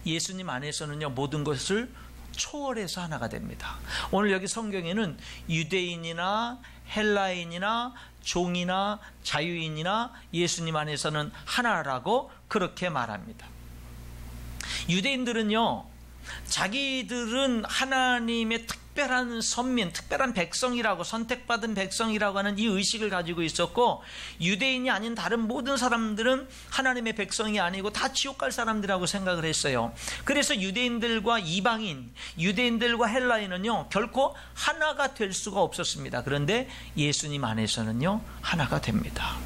예수님 안에서는요, 모든 것을 초월해서 하나가 됩니다. 오늘 여기 성경에는 유대인이나 헬라인이나 종이나 자유인이나 예수님 안에서는 하나라고 그렇게 말합니다. 유대인들은요, 자기들은 하나님의 특별한 선민, 특별한 백성이라고, 선택받은 백성이라고 하는 이 의식을 가지고 있었고, 유대인이 아닌 다른 모든 사람들은 하나님의 백성이 아니고 다 지옥 갈 사람들이라고 생각을 했어요. 그래서 유대인들과 이방인, 유대인들과 헬라인은요, 결코 하나가 될 수가 없었습니다. 그런데 예수님 안에서는요, 하나가 됩니다.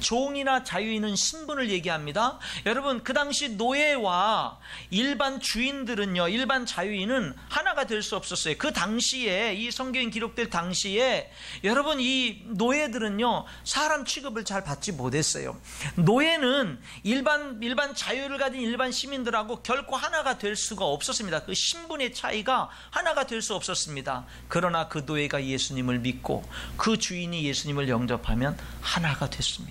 종이나 자유인은 신분을 얘기합니다. 여러분, 그 당시 노예와 일반 주인들은요, 일반 자유인은 하나가 될 수 없었어요. 그 당시에, 이 성경이 기록될 당시에 여러분, 이 노예들은요, 사람 취급을 잘 받지 못했어요. 노예는 일반 자유를 가진 일반 시민들하고 결코 하나가 될 수가 없었습니다. 그 신분의 차이가 하나가 될 수 없었습니다. 그러나 그 노예가 예수님을 믿고 그 주인이 예수님을 영접하면 하나가 됐습니다.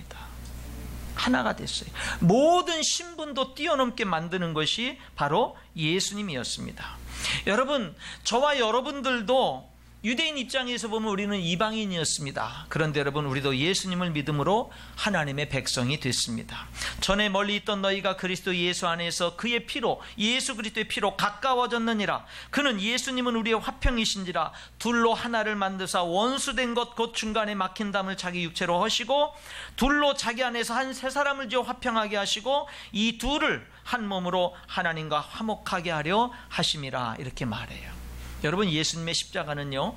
하나가 됐어요. 모든 신분도 뛰어넘게 만드는 것이 바로 예수님이었습니다. 여러분, 저와 여러분들도 유대인 입장에서 보면 우리는 이방인이었습니다. 그런데 여러분, 우리도 예수님을 믿음으로 하나님의 백성이 됐습니다. 전에 멀리 있던 너희가 그리스도 예수 안에서 그의 피로, 예수 그리스도의 피로 가까워졌느니라. 그는, 예수님은 우리의 화평이신지라. 둘로 하나를 만드사 원수된 것 곧 중간에 막힌 담을 자기 육체로 하시고, 둘로 자기 안에서 한 세 사람을 지어 화평하게 하시고, 이 둘을 한 몸으로 하나님과 화목하게 하려 하심이라. 이렇게 말해요. 여러분, 예수님의 십자가는요,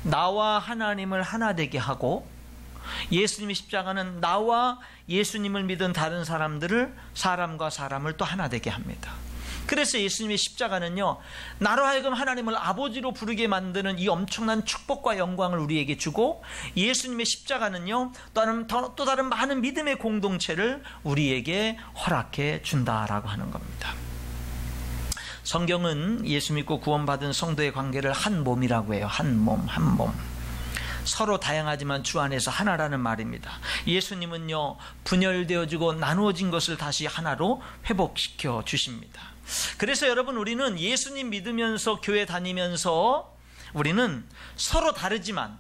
나와 하나님을 하나 되게 하고, 예수님의 십자가는 나와 예수님을 믿은 다른 사람들을, 사람과 사람을 또 하나 되게 합니다. 그래서 예수님의 십자가는요, 나로 하여금 하나님을 아버지로 부르게 만드는 이 엄청난 축복과 영광을 우리에게 주고, 예수님의 십자가는요, 또 다른 많은 믿음의 공동체를 우리에게 허락해 준다라고 하는 겁니다. 성경은 예수 믿고 구원받은 성도의 관계를 한 몸이라고 해요. 한 몸, 한 몸. 서로 다양하지만 주 안에서 하나라는 말입니다. 예수님은요, 분열되어지고 나누어진 것을 다시 하나로 회복시켜 주십니다. 그래서 여러분, 우리는 예수님 믿으면서 교회 다니면서 우리는 서로 다르지만,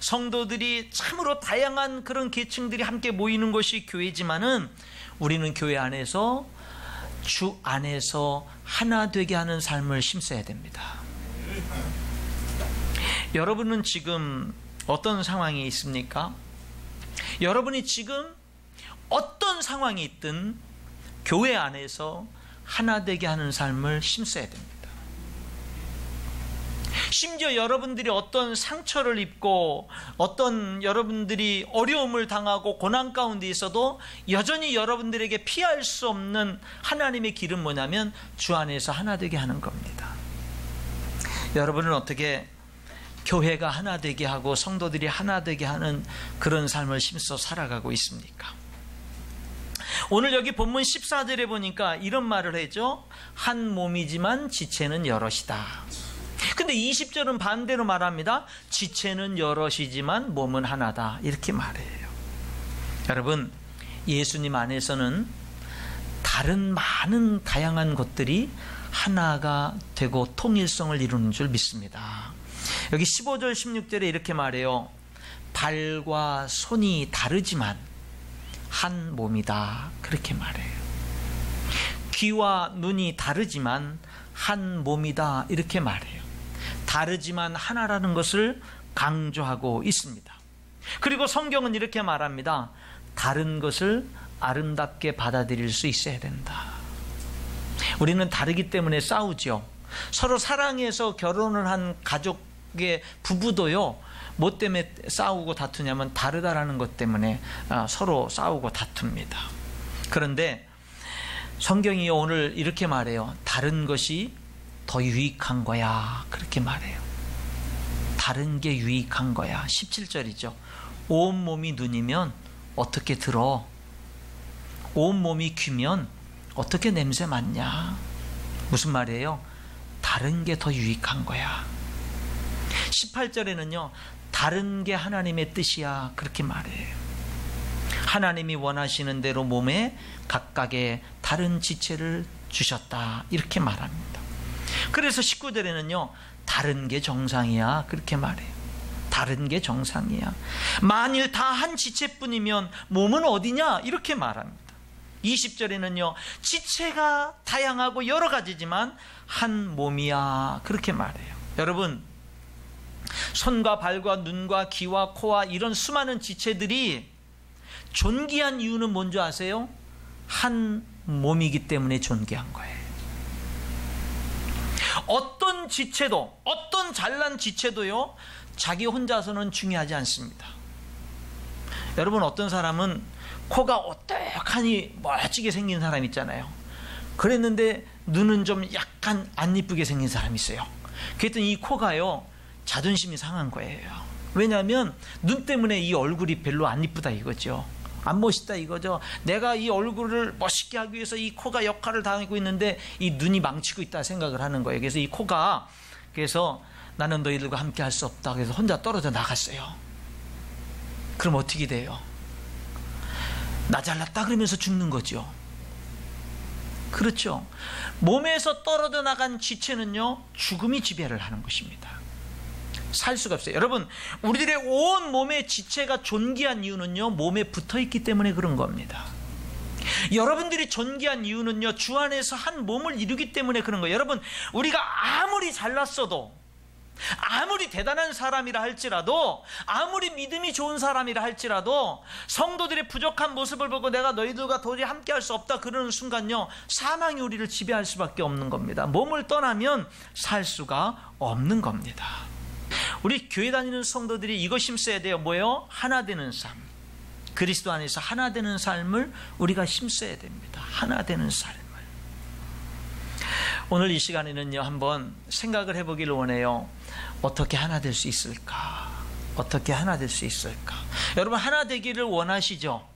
성도들이 참으로 다양한 그런 계층들이 함께 모이는 것이 교회지만은, 우리는 교회 안에서, 주 안에서 하나 되게 하는 삶을 심어야 됩니다. 여러분은 지금 어떤 상황이 있습니까? 여러분이 지금 어떤 상황이 있든 교회 안에서 하나 되게 하는 삶을 심어야 됩니다. 심지어 여러분들이 어떤 상처를 입고 어떤 여러분들이 어려움을 당하고 고난 가운데 있어도 여전히 여러분들에게 피할 수 없는 하나님의 길은 뭐냐면 주 안에서 하나 되게 하는 겁니다. 여러분은 어떻게 교회가 하나 되게 하고 성도들이 하나 되게 하는 그런 삶을 심어 살아가고 있습니까? 오늘 여기 본문 14절에 보니까 이런 말을 하죠. 한 몸이지만 지체는 여럿이다. 근데 20절은 반대로 말합니다. 지체는 여럿이지만 몸은 하나다. 이렇게 말해요. 여러분, 예수님 안에서는 다른 많은 다양한 것들이 하나가 되고 통일성을 이루는 줄 믿습니다. 여기 15절 16절에 이렇게 말해요. 발과 손이 다르지만 한 몸이다. 그렇게 말해요. 귀와 눈이 다르지만 한 몸이다. 이렇게 말해요. 다르지만 하나라는 것을 강조하고 있습니다. 그리고 성경은 이렇게 말합니다. 다른 것을 아름답게 받아들일 수 있어야 된다. 우리는 다르기 때문에 싸우죠. 서로 사랑해서 결혼을 한 가족의 부부도요, 뭐 때문에 싸우고 다투냐면 다르다라는 것 때문에 서로 싸우고 다툽니다. 그런데 성경이 오늘 이렇게 말해요. 다른 것이 더 유익한 거야. 그렇게 말해요. 다른 게 유익한 거야. 17절이죠. 온몸이 눈이면 어떻게 들어? 온몸이 귀면 어떻게 냄새 맡냐? 무슨 말이에요? 다른 게 더 유익한 거야. 18절에는요. 다른 게 하나님의 뜻이야. 그렇게 말해요. 하나님이 원하시는 대로 몸에 각각의 다른 지체를 주셨다. 이렇게 말합니다. 그래서 19절에는요. 다른 게 정상이야. 그렇게 말해요. 다른 게 정상이야. 만일 다 한 지체뿐이면 몸은 어디냐? 이렇게 말합니다. 20절에는요. 지체가 다양하고 여러 가지지만 한 몸이야. 그렇게 말해요. 여러분, 손과 발과 눈과 귀와 코와 이런 수많은 지체들이 존귀한 이유는 뭔지 아세요? 한 몸이기 때문에 존귀한 거예요. 어떤 지체도, 어떤 잘난 지체도요, 자기 혼자서는 중요하지 않습니다. 여러분, 어떤 사람은 코가 오똑하니 멋지게 생긴 사람 있잖아요. 그랬는데 눈은 좀 약간 안 이쁘게 생긴 사람이 있어요. 그랬더니 이 코가요, 자존심이 상한 거예요. 왜냐하면 눈 때문에 이 얼굴이 별로 안 이쁘다 이거죠. 안 멋있다 이거죠. 내가 이 얼굴을 멋있게 하기 위해서 이 코가 역할을 당하고 있는데 이 눈이 망치고 있다 생각을 하는 거예요. 그래서 이 코가, 그래서 나는 너희들과 함께 할 수 없다. 그래서 혼자 떨어져 나갔어요. 그럼 어떻게 돼요? 나 잘났다 그러면서 죽는 거죠. 그렇죠. 몸에서 떨어져 나간 지체는요, 죽음이 지배를 하는 것입니다. 살 수가 없어요. 여러분, 우리들의 온 몸의 지체가 존귀한 이유는요, 몸에 붙어있기 때문에 그런 겁니다. 여러분들이 존귀한 이유는요, 주 안에서 한 몸을 이루기 때문에 그런 거예요. 여러분, 우리가 아무리 잘났어도, 아무리 대단한 사람이라 할지라도, 아무리 믿음이 좋은 사람이라 할지라도, 성도들의 부족한 모습을 보고 내가 너희들과 도저히 함께 할 수 없다 그러는 순간요, 사망이 우리를 지배할 수밖에 없는 겁니다. 몸을 떠나면 살 수가 없는 겁니다. 우리 교회 다니는 성도들이 이거 힘써야 돼요. 뭐예요? 하나 되는 삶. 그리스도 안에서 하나 되는 삶을 우리가 힘써야 됩니다. 하나 되는 삶을. 오늘 이 시간에는요, 한번 생각을 해보기를 원해요. 어떻게 하나 될 수 있을까? 어떻게 하나 될 수 있을까? 여러분, 하나 되기를 원하시죠?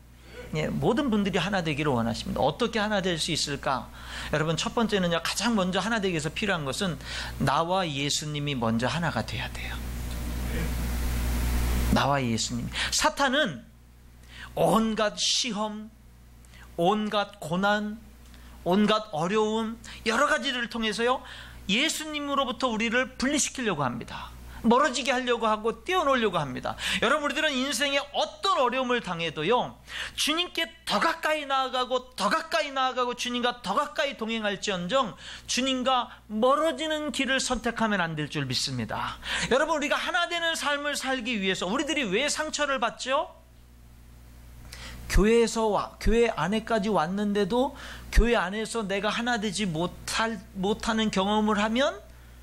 예, 모든 분들이 하나 되기를 원하십니다. 어떻게 하나 될 수 있을까? 여러분, 첫 번째는요, 가장 먼저 하나 되기 위해서 필요한 것은 나와 예수님이 먼저 하나가 돼야 돼요. 나와 예수님이. 사탄은 온갖 시험, 온갖 고난, 온갖 어려움, 여러 가지를 통해서요, 예수님으로부터 우리를 분리시키려고 합니다. 멀어지게 하려고 하고 떼어놓으려고 합니다. 여러분, 우리들은 인생에 어떤 어려움을 당해도요, 주님께 더 가까이 나아가고 더 가까이 나아가고 주님과 더 가까이 동행할지언정 주님과 멀어지는 길을 선택하면 안 될 줄 믿습니다. 여러분, 우리가 하나 되는 삶을 살기 위해서 우리들이 왜 상처를 받죠? 교회 안에까지 왔는데도 교회 안에서 내가 하나 되지 못하는 경험을 하면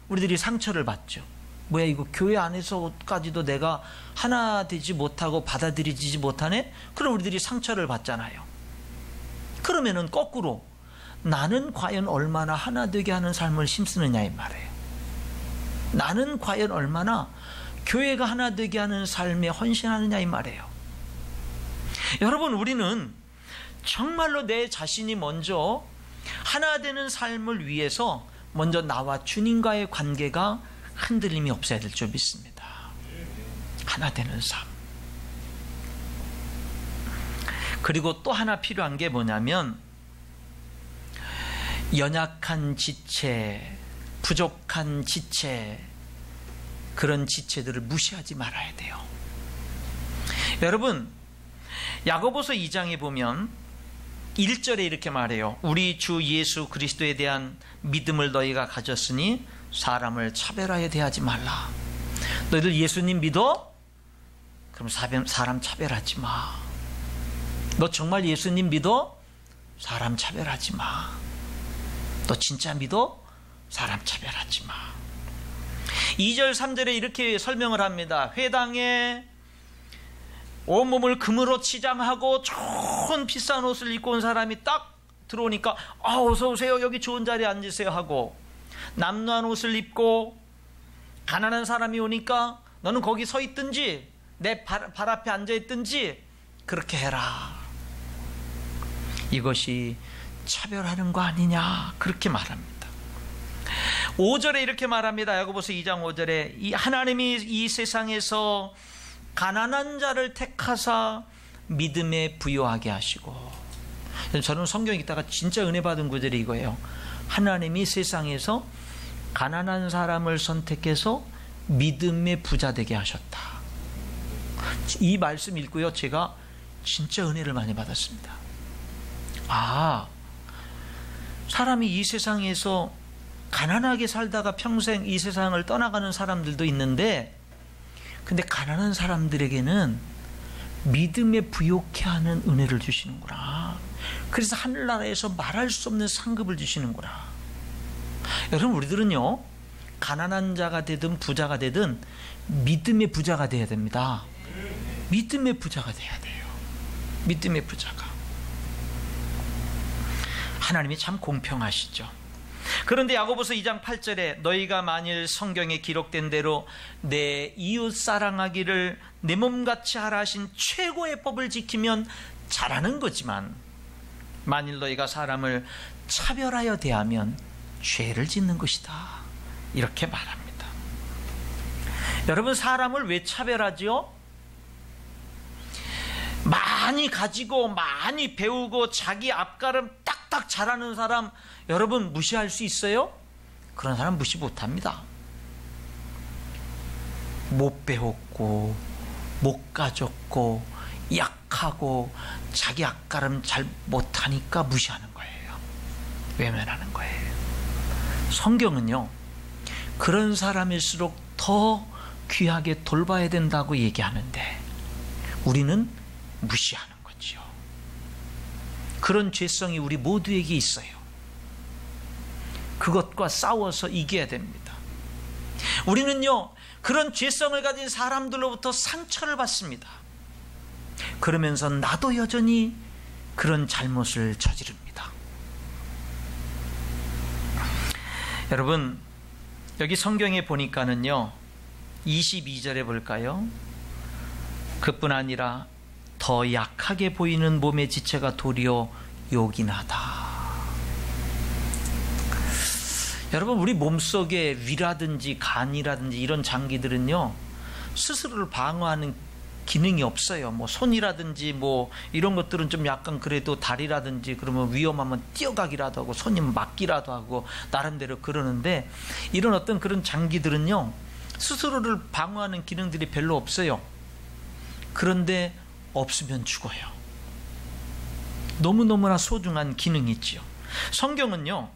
우리들이 상처를 받죠. 뭐야, 이거 교회 안에서까지도 내가 하나 되지 못하고 받아들이지 못하네? 그럼 우리들이 상처를 받잖아요. 그러면은 거꾸로 나는 과연 얼마나 하나 되게 하는 삶을 힘쓰느냐 이 말이에요. 나는 과연 얼마나 교회가 하나 되게 하는 삶에 헌신하느냐 이 말이에요. 여러분, 우리는 정말로 내 자신이 먼저 하나 되는 삶을 위해서 먼저 나와 주님과의 관계가 흔들림이 없어야 될 줄 믿습니다. 하나 되는 삶. 그리고 또 하나 필요한 게 뭐냐면, 연약한 지체, 부족한 지체, 그런 지체들을 무시하지 말아야 돼요. 여러분, 야고보서 2장에 보면 1절에 이렇게 말해요. 우리 주 예수 그리스도에 대한 믿음을 너희가 가졌으니 사람을 차별하여 대하지 말라. 너희들 예수님 믿어? 그럼 사람 차별하지 마. 너 정말 예수님 믿어? 사람 차별하지 마. 너 진짜 믿어? 사람 차별하지 마. 2절 3절에 이렇게 설명을 합니다. 회당에 온몸을 금으로 치장하고 좋은 비싼 옷을 입고 온 사람이 딱 들어오니까 어서 오세요, 여기 좋은 자리에 앉으세요 하고, 남루한 옷을 입고 가난한 사람이 오니까 너는 거기 서 있든지 내 발 앞에 앉아 있든지 그렇게 해라. 이것이 차별하는 거 아니냐, 그렇게 말합니다. 5절에 이렇게 말합니다. 야고보서 2장 5절에 하나님이 이 세상에서 가난한 자를 택하사 믿음에 부요하게 하시고, 저는 성경 읽다가 진짜 은혜 받은 구절이 이거예요. 하나님이 세상에서 가난한 사람을 선택해서 믿음의 부자 되게 하셨다. 이 말씀 읽고요, 제가 진짜 은혜를 많이 받았습니다. 사람이 이 세상에서 가난하게 살다가 평생 이 세상을 떠나가는 사람들도 있는데, 근데 가난한 사람들에게는 믿음에 부욕해 하는 은혜를 주시는구나. 그래서 하늘나라에서 말할 수 없는 상급을 주시는구나. 여러분, 우리들은요, 가난한 자가 되든 부자가 되든 믿음의 부자가 돼야 됩니다. 믿음의 부자가 돼야 돼요. 믿음의 부자가. 하나님이 참 공평하시죠. 그런데 야고보서 2장 8절에 너희가 만일 성경에 기록된 대로 내 이웃 사랑하기를 내 몸같이 하라 하신 최고의 법을 지키면 잘하는 거지만, 만일 너희가 사람을 차별하여 대하면 죄를 짓는 것이다. 이렇게 말합니다. 여러분, 사람을 왜 차별하죠? 많이 가지고 많이 배우고 자기 앞가름 딱딱 잘하는 사람 여러분 무시할 수 있어요? 그런 사람 무시 못합니다. 못 배웠고 못 가졌고 약하고 자기 앞가름 잘 못하니까 무시하는 거예요. 외면하는 거예요. 성경은요, 그런 사람일수록 더 귀하게 돌봐야 된다고 얘기하는데 우리는 무시하는 거죠. 그런 죄성이 우리 모두에게 있어요. 그것과 싸워서 이겨야 됩니다. 우리는요, 그런 죄성을 가진 사람들로부터 상처를 받습니다. 그러면서 나도 여전히 그런 잘못을 저지릅니다. 여러분, 여기 성경에 보니까는요, 22절에 볼까요? 그뿐 아니라 더 약하게 보이는 몸의 지체가 도리어 요긴하다. 여러분, 우리 몸속에 위라든지 간이라든지 이런 장기들은요, 스스로를 방어하는 기능이 없어요. 뭐 손이라든지 뭐 이런 것들은 좀 약간 그래도 다리라든지 그러면 위험하면 뛰어가기라도 하고 손이 맞기라도 하고 나름대로 그러는데, 이런 어떤 그런 장기들은요, 스스로를 방어하는 기능들이 별로 없어요. 그런데 없으면 죽어요. 너무너무나 소중한 기능이지요. 성경은요,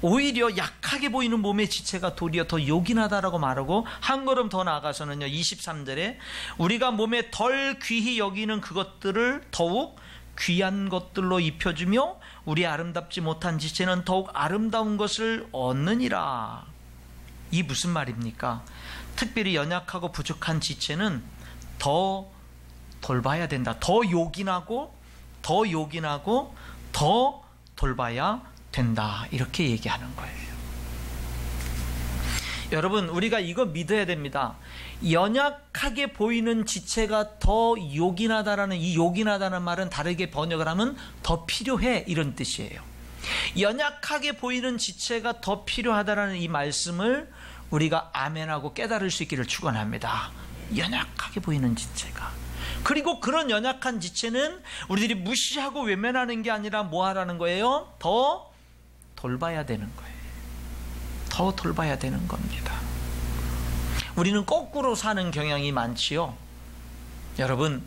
오히려 약하게 보이는 몸의 지체가 도리어 더 요긴하다라고 말하고, 한 걸음 더 나아가서는요, 23절에 우리가 몸에 덜 귀히 여기는 그것들을 더욱 귀한 것들로 입혀주며 우리 아름답지 못한 지체는 더욱 아름다운 것을 얻느니라. 이 무슨 말입니까? 특별히 연약하고 부족한 지체는 더 돌봐야 된다. 더 요긴하고 더 돌봐야 된다. 이렇게 얘기하는 거예요. 여러분, 우리가 이거 믿어야 됩니다. 연약하게 보이는 지체가 더 요긴하다라는, 이 요긴하다는 말은 다르게 번역을 하면 더 필요해, 이런 뜻이에요. 연약하게 보이는 지체가 더 필요하다라는 이 말씀을 우리가 아멘하고 깨달을 수 있기를 축원합니다. 연약하게 보이는 지체가. 그리고 그런 연약한 지체는 우리들이 무시하고 외면하는 게 아니라 뭐 하라는 거예요? 더 돌봐야 되는 거예요. 더 돌봐야 되는 겁니다. 우리는 거꾸로 사는 경향이 많지요. 여러분,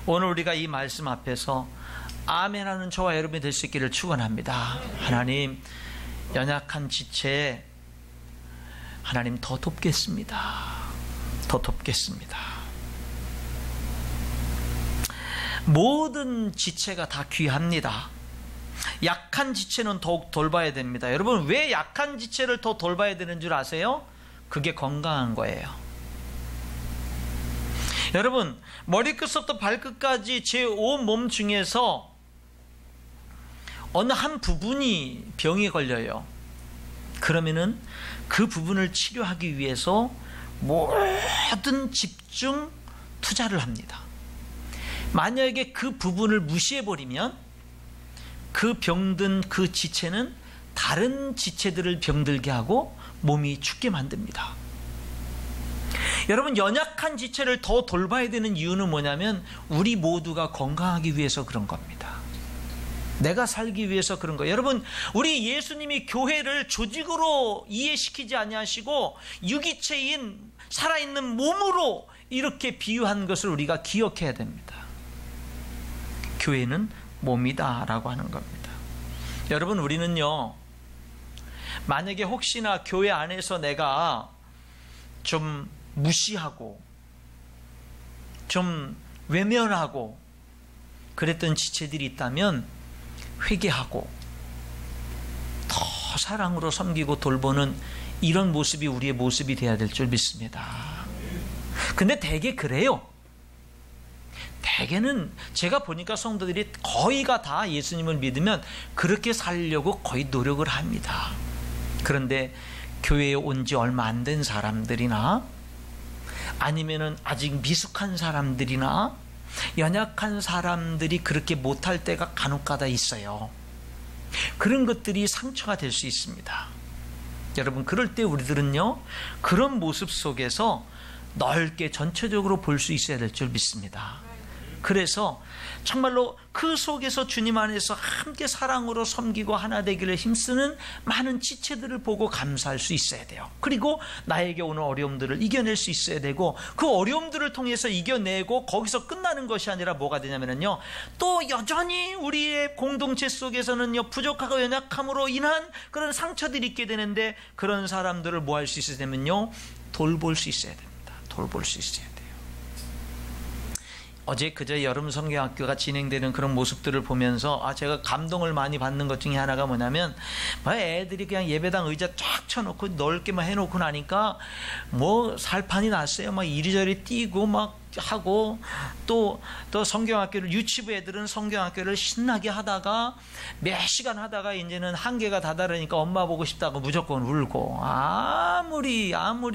오늘 우리가 이 말씀 앞에서 아멘하는 저와 여러분이 될 수 있기를 축원합니다. 하나님, 연약한 지체 하나님 더 돕겠습니다. 더 돕겠습니다. 모든 지체가 다 귀합니다. 약한 지체는 더욱 돌봐야 됩니다. 여러분, 왜 약한 지체를 더 돌봐야 되는 줄 아세요? 그게 건강한 거예요. 여러분, 머리끝부터 발끝까지 제 온 몸 중에서 어느 한 부분이 병에 걸려요. 그러면은 그 부분을 치료하기 위해서 모든 집중 투자를 합니다. 만약에 그 부분을 무시해버리면 그 병든 그 지체는 다른 지체들을 병들게 하고 몸이 죽게 만듭니다. 여러분, 연약한 지체를 더 돌봐야 되는 이유는 뭐냐면 우리 모두가 건강하기 위해서 그런 겁니다. 내가 살기 위해서 그런 거예요. 여러분, 우리 예수님이 교회를 조직으로 이해시키지 아니하시고 유기체인 살아있는 몸으로 이렇게 비유한 것을 우리가 기억해야 됩니다. 교회는 몸이다라고 하는 겁니다. 여러분, 우리는요, 만약에 혹시나 교회 안에서 내가 좀 무시하고 좀 외면하고 그랬던 지체들이 있다면 회개하고 더 사랑으로 섬기고 돌보는 이런 모습이 우리의 모습이 되어야 될 줄 믿습니다. 근데 대개 그래요. 대개는 제가 보니까 성도들이 거의가 다 예수님을 믿으면 그렇게 살려고 거의 노력을 합니다. 그런데 교회에 온 지 얼마 안 된 사람들이나 아니면은 아직 미숙한 사람들이나 연약한 사람들이 그렇게 못할 때가 간혹가다 있어요. 그런 것들이 상처가 될 수 있습니다. 여러분, 그럴 때 우리들은요, 그런 모습 속에서 넓게 전체적으로 볼 수 있어야 될 줄 믿습니다. 그래서 정말로 그 속에서 주님 안에서 함께 사랑으로 섬기고 하나 되기를 힘쓰는 많은 지체들을 보고 감사할 수 있어야 돼요. 그리고 나에게 오는 어려움들을 이겨낼 수 있어야 되고, 그 어려움들을 통해서 이겨내고 거기서 끝나는 것이 아니라 뭐가 되냐면요, 또 여전히 우리의 공동체 속에서는요, 부족하고 연약함으로 인한 그런 상처들이 있게 되는데, 그런 사람들을 뭐 할 수 있어야 되면요, 돌볼 수 있어야 됩니다. 돌볼 수 있어야 돼요. 어제 그저 여름 성경학교가 진행되는 그런 모습들을 보면서 제가 감동을 많이 받는 것 중에 하나가 뭐냐면, 애들이 그냥 예배당 의자 쫙 쳐놓고 넓게 막 해놓고 나니까 뭐 살판이 났어요. 막 이리저리 뛰고 막 하고, 또 성경학교를, 유치부 애들은 성경학교를 신나게 하다가 몇 시간 하다가 이제는 한계가 다다르니까 엄마 보고 싶다고 무조건 울고, 아무리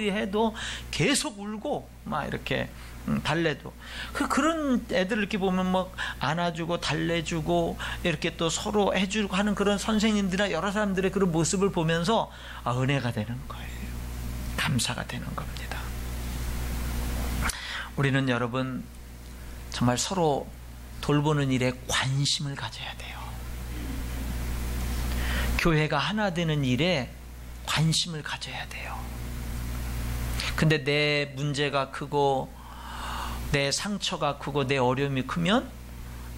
해도 계속 울고 막 이렇게 달래도 그런 애들 이렇게 보면 막 안아주고 달래주고 이렇게 또 서로 해주고 하는 그런 선생님들이나 여러 사람들의 그런 모습을 보면서 은혜가 되는 거예요. 감사가 되는 겁니다. 우리는 여러분 정말 서로 돌보는 일에 관심을 가져야 돼요. 교회가 하나 되는 일에 관심을 가져야 돼요. 근데 내 문제가 크고 내 상처가 크고 내 어려움이 크면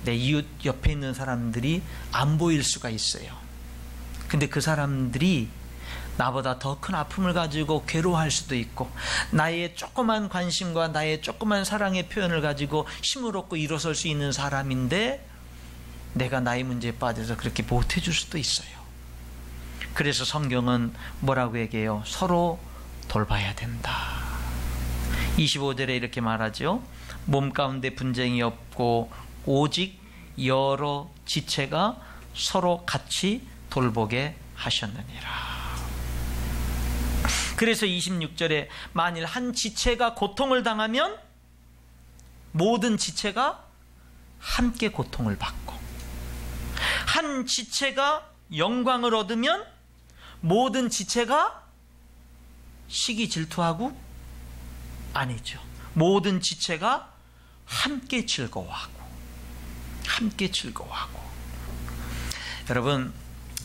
내 이웃 옆에 있는 사람들이 안 보일 수가 있어요. 근데 그 사람들이 나보다 더 큰 아픔을 가지고 괴로워할 수도 있고, 나의 조그만 관심과 나의 조그만 사랑의 표현을 가지고 힘을 얻고 일어설 수 있는 사람인데 내가 나의 문제에 빠져서 그렇게 못해줄 수도 있어요. 그래서 성경은 뭐라고 얘기해요? 서로 돌봐야 된다. 25절에 이렇게 말하죠. 몸 가운데 분쟁이 없고 오직 여러 지체가 서로 같이 돌보게 하셨느니라. 그래서 26절에 만일 한 지체가 고통을 당하면 모든 지체가 함께 고통을 받고, 한 지체가 영광을 얻으면 모든 지체가 시기 질투하고, 아니죠, 모든 지체가 함께 즐거워하고. 여러분,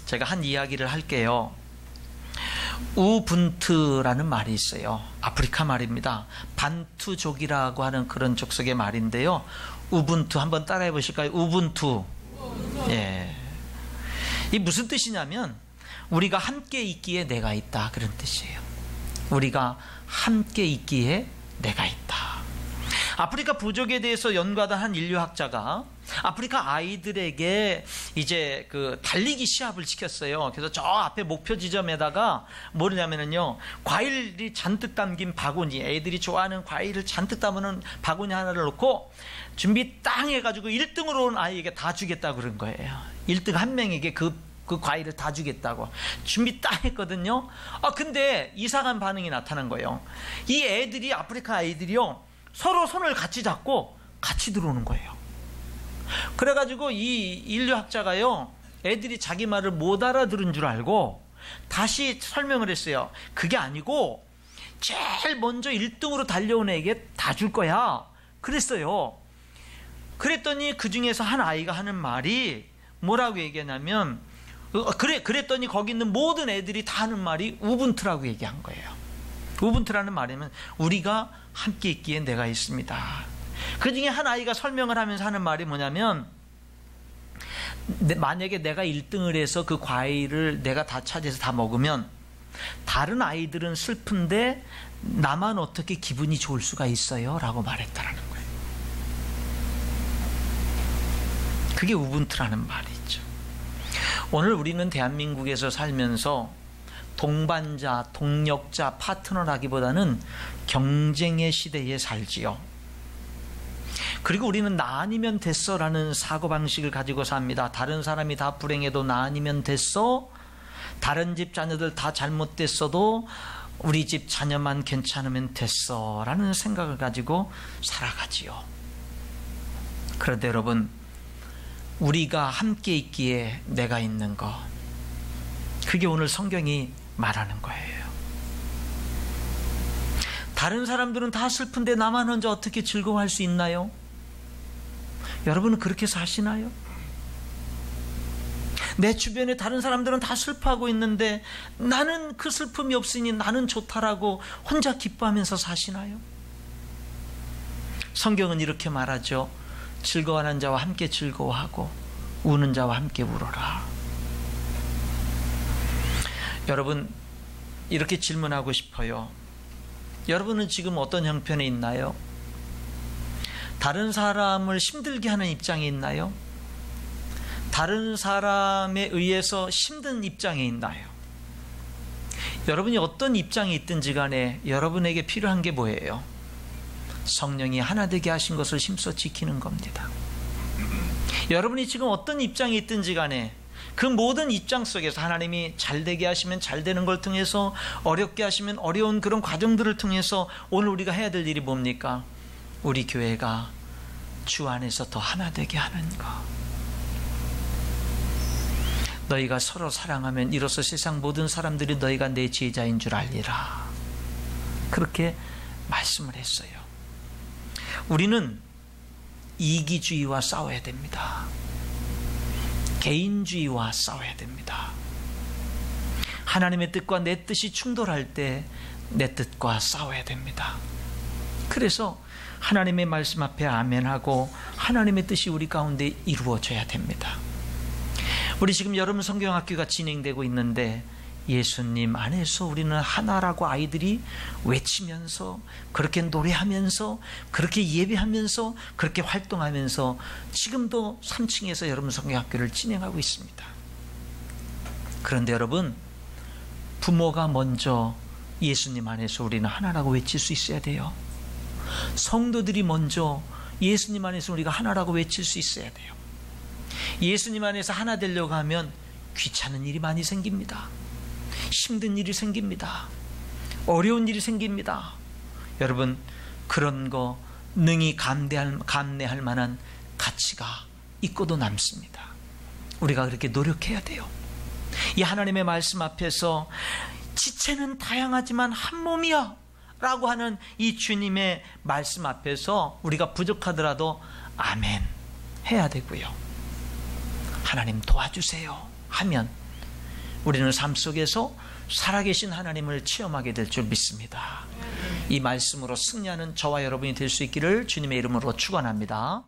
제가 한 이야기를 할게요. 우분투라는 말이 있어요. 아프리카 말입니다. 반투족이라고 하는 그런 족속의 말인데요. 우분투 한번 따라해 보실까요? 우분투. 예. 이 무슨 뜻이냐면 우리가 함께 있기에 내가 있다, 그런 뜻이에요. 우리가 함께 있기에 내가 있다. 아프리카 부족에 대해서 연구하던 한 인류학자가 아프리카 아이들에게 이제 그 달리기 시합을 시켰어요. 그래서 저 앞에 목표 지점에다가 뭐냐면요, 과일이 잔뜩 담긴 바구니, 애들이 좋아하는 과일을 잔뜩 담는 바구니 하나를 놓고 준비 땅 해가지고 1등으로 온 아이에게 다 주겠다고 그런 거예요. 1등 한 명에게 그 과일을 다 주겠다고 준비 딱 했거든요. 근데 이상한 반응이 나타난 거예요. 이 애들이, 아프리카 아이들이요, 서로 손을 같이 잡고 같이 들어오는 거예요. 그래가지고 이 인류학자가요, 애들이 자기 말을 못 알아들은 줄 알고 다시 설명을 했어요. 그게 아니고 제일 먼저 1등으로 달려온 애에게 다 줄 거야, 그랬어요. 그랬더니 그 중에서 한 아이가 하는 말이 뭐라고 얘기하냐면 그랬더니 거기 있는 모든 애들이 다 하는 말이 우분투라고 얘기한 거예요. 우분투라는 말이면 우리가 함께 있기에 내가 있습니다. 그 중에 한 아이가 설명을 하면서 하는 말이 뭐냐면, 만약에 내가 1등을 해서 그 과일을 내가 다 차지해서 다 먹으면 다른 아이들은 슬픈데 나만 어떻게 기분이 좋을 수가 있어요? 라고 말했다라는 거예요. 그게 우분투라는 말이죠. 오늘 우리는 대한민국에서 살면서 동반자, 동력자, 파트너라기보다는 경쟁의 시대에 살지요. 그리고 우리는 나 아니면 됐어 라는 사고방식을 가지고 삽니다. 다른 사람이 다 불행해도 나 아니면 됐어. 다른 집 자녀들 다 잘못됐어도 우리 집 자녀만 괜찮으면 됐어 라는 생각을 가지고 살아가지요. 그런데 여러분, 우리가 함께 있기에 내가 있는 거, 그게 오늘 성경이 말하는 거예요. 다른 사람들은 다 슬픈데 나만 혼자 어떻게 즐거워할 수 있나요? 여러분은 그렇게 사시나요? 내 주변에 다른 사람들은 다 슬퍼하고 있는데 나는 그 슬픔이 없으니 나는 좋다라고 혼자 기뻐하면서 사시나요? 성경은 이렇게 말하죠. 즐거워하는 자와 함께 즐거워하고 우는 자와 함께 울어라. 여러분, 이렇게 질문하고 싶어요. 여러분은 지금 어떤 형편에 있나요? 다른 사람을 힘들게 하는 입장에 있나요? 다른 사람에 의해서 힘든 입장에 있나요? 여러분이 어떤 입장에 있든지 간에 여러분에게 필요한 게 뭐예요? 성령이 하나 되게 하신 것을 힘써 지키는 겁니다. 여러분이 지금 어떤 입장에 있든지 간에 그 모든 입장 속에서 하나님이 잘되게 하시면 잘되는 걸 통해서, 어렵게 하시면 어려운 그런 과정들을 통해서 오늘 우리가 해야 될 일이 뭡니까? 우리 교회가 주 안에서 더 하나 되게 하는 것. 너희가 서로 사랑하면 이로써 세상 모든 사람들이 너희가 내 제자인 줄 알리라. 그렇게 말씀을 했어요. 우리는 이기주의와 싸워야 됩니다. 개인주의와 싸워야 됩니다. 하나님의 뜻과 내 뜻이 충돌할 때 내 뜻과 싸워야 됩니다. 그래서 하나님의 말씀 앞에 아멘하고 하나님의 뜻이 우리 가운데 이루어져야 됩니다. 우리 지금 여름 성경학교가 진행되고 있는데 예수님 안에서 우리는 하나라고 아이들이 외치면서, 그렇게 노래하면서, 그렇게 예배하면서, 그렇게 활동하면서 지금도 3층에서 여러분 성경학교를 진행하고 있습니다. 그런데 여러분, 부모가 먼저 예수님 안에서 우리는 하나라고 외칠 수 있어야 돼요. 성도들이 먼저 예수님 안에서 우리가 하나라고 외칠 수 있어야 돼요. 예수님 안에서 하나 되려고 하면 귀찮은 일이 많이 생깁니다. 힘든 일이 생깁니다. 어려운 일이 생깁니다. 여러분, 그런 거 능히 감내할 만한 가치가 있고도 남습니다. 우리가 그렇게 노력해야 돼요. 이 하나님의 말씀 앞에서 지체는 다양하지만 한 몸이야 라고 하는 이 주님의 말씀 앞에서 우리가 부족하더라도 아멘 해야 되고요. 하나님 도와주세요 하면 우리는 삶 속에서 살아계신 하나님을 체험하게 될 줄 믿습니다. 이 말씀으로 승리하는 저와 여러분이 될 수 있기를 주님의 이름으로 축원합니다.